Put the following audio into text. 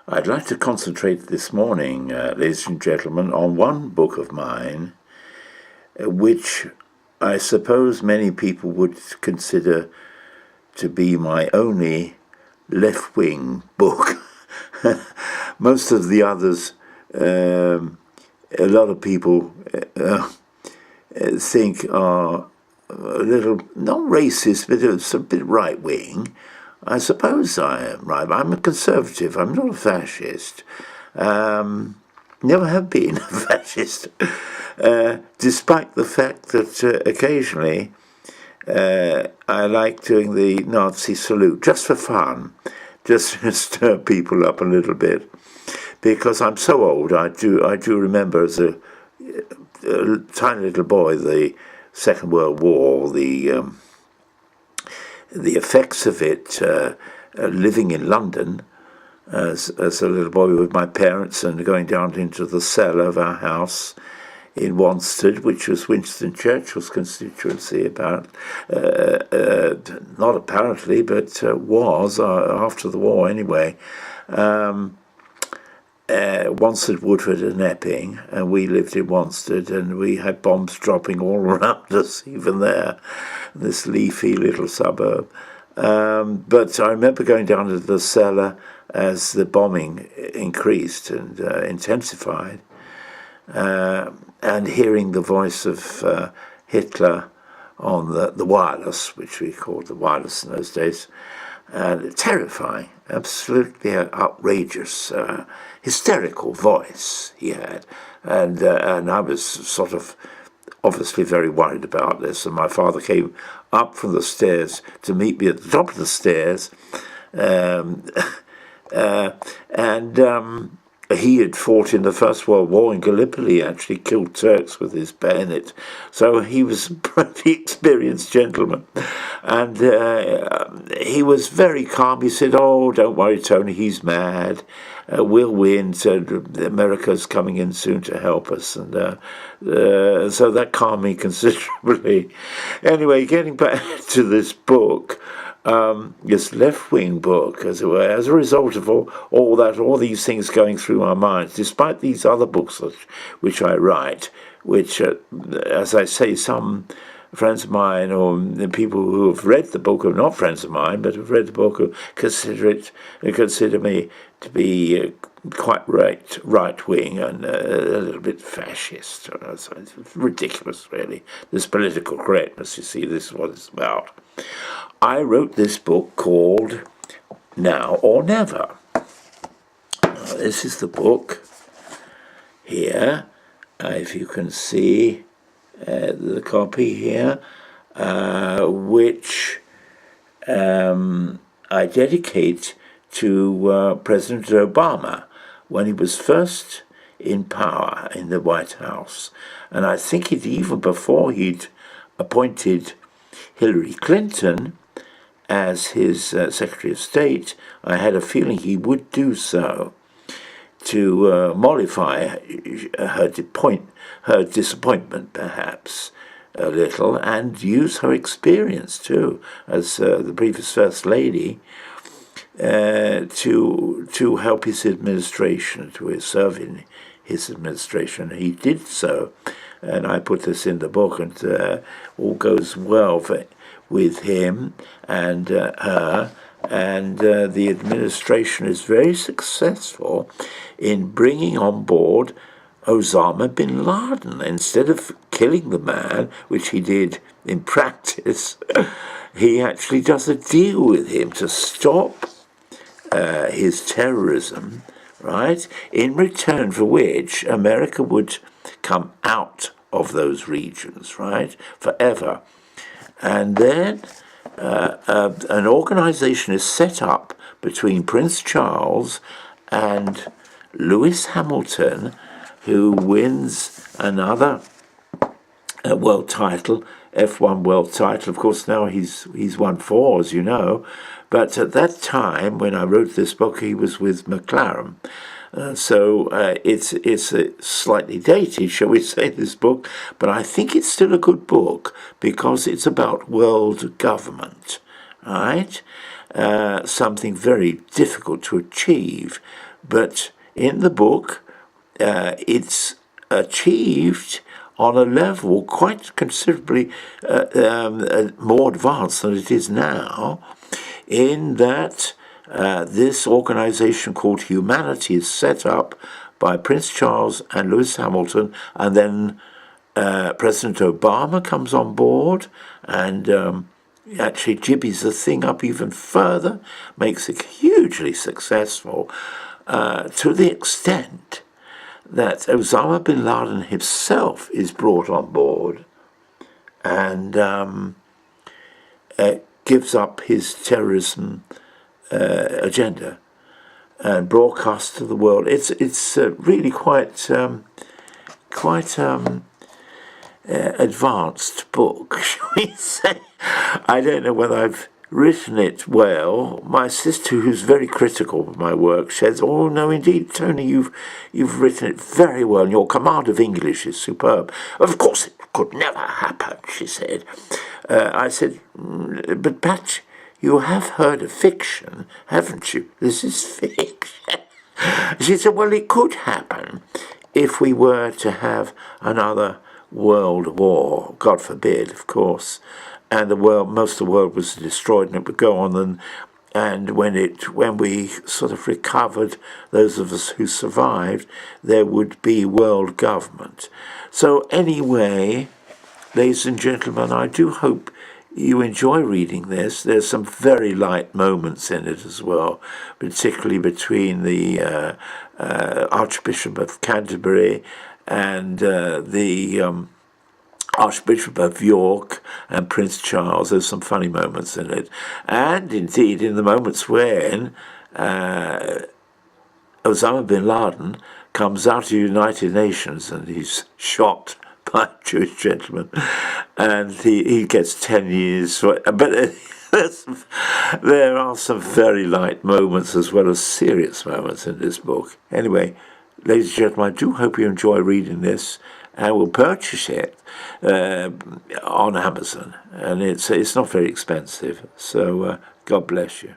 I'd like to concentrate this morning, ladies and gentlemen, on one book of mine, which I suppose many people would consider to be my only left-wing book. Most of the others, a lot of people think are a little, not racist, but it's a bit right-wing. I suppose I am right. I'm a conservative. I'm not a fascist. Never have been a fascist, despite the fact that occasionally I like doing the Nazi salute just for fun, just to stir people up a little bit, because I'm so old. I do remember as a tiny little boy the Second World War, the effects of it, living in London as a little boy with my parents and going down into the cellar of our house in Wanstead, which was Winston Churchill's constituency, not apparently, but was after the war anyway. Wanstead, Woodford and Epping, and we lived in Wanstead, and we had bombs dropping all around us, even there, this leafy little suburb. But I remember going down to the cellar as the bombing increased and intensified, and hearing the voice of Hitler on the wireless, which we called the wireless in those days, terrifying, absolutely outrageous, hysterical voice he had, and I was sort of obviously very worried about this, and my father came up from the stairs to meet me at the top of the stairs, and he had fought in the First World War in Gallipoli, actually killed Turks with his bayonet. So he was a pretty experienced gentleman. And he was very calm. He said, "Oh, don't worry, Tony, he's mad. We'll win. So America's coming in soon to help us." And so that calmed me considerably. Anyway, getting back to this book, this left-wing book, as it were, as a result of all these things going through my mind, despite these other books which I write, which, as I say, some friends of mine or the people who have read the book are not friends of mine, but have read the book who consider me to be quite right-wing and a little bit fascist. So it's ridiculous, really. This political correctness, you see, this is what it's about. I wrote this book called Now or Never. Now, this is the book here, if you can see the copy here, which I dedicate to President Obama when he was first in power in the White House. And I think even before he'd appointed Hillary Clinton as his Secretary of State, I had a feeling he would do so to mollify her disappointment, perhaps, a little, and use her experience, too, as the previous First Lady, to help his administration, to serve in his administration. He did so, and I put this in the book, and all goes well with him and her, and the administration is very successful in bringing on board Osama Bin Laden. Instead of killing the man, which he did in practice, he actually does a deal with him to stop his terrorism, right? In return for which America would come out of those regions, right, forever. And then an organization is set up between Prince Charles and Lewis Hamilton, who wins another world title, F1 world title. Of course, now he's won 4, as you know. But at that time, when I wrote this book, he was with McLaren. So it's slightly dated, shall we say, this book, but I think it's still a good book because it's about world government, right? Something very difficult to achieve But in the book, it's achieved on a level quite considerably more advanced than it is now, in that this organization called Humanity is set up by Prince Charles and Lewis Hamilton, and then President Obama comes on board and actually jibbies the thing up even further, makes it hugely successful, to the extent that Osama Bin Laden himself is brought on board and gives up his terrorism agenda and broadcasts to the world. It's really quite advanced book, shall we say. I don't know whether I've written it well. My sister, who's very critical of my work, says, "Oh no, indeed, Tony, you've written it very well. Your command of English is superb." Of course, it could never happen, she said. I said, "But Patch, you have heard of fiction, haven't you? This is fiction." She said, "Well, it could happen if we were to have another world war, God forbid, of course, and most of the world was destroyed, and it would go on, and when we sort of recovered, those of us who survived, there would be world government." So anyway, ladies and gentlemen, I do hope you enjoy reading this. There's some very light moments in it as well, particularly between the Archbishop of Canterbury and the Archbishop of York and Prince Charles. There's some funny moments in it. And indeed, in the moments when Osama Bin Laden comes out of the United Nations and he's shot by a Jewish gentleman, and he gets 10 years. But there are some very light moments as well as serious moments in this book. Anyway, ladies and gentlemen, I do hope you enjoy reading this, and will purchase it on Amazon. And it's not very expensive. So God bless you.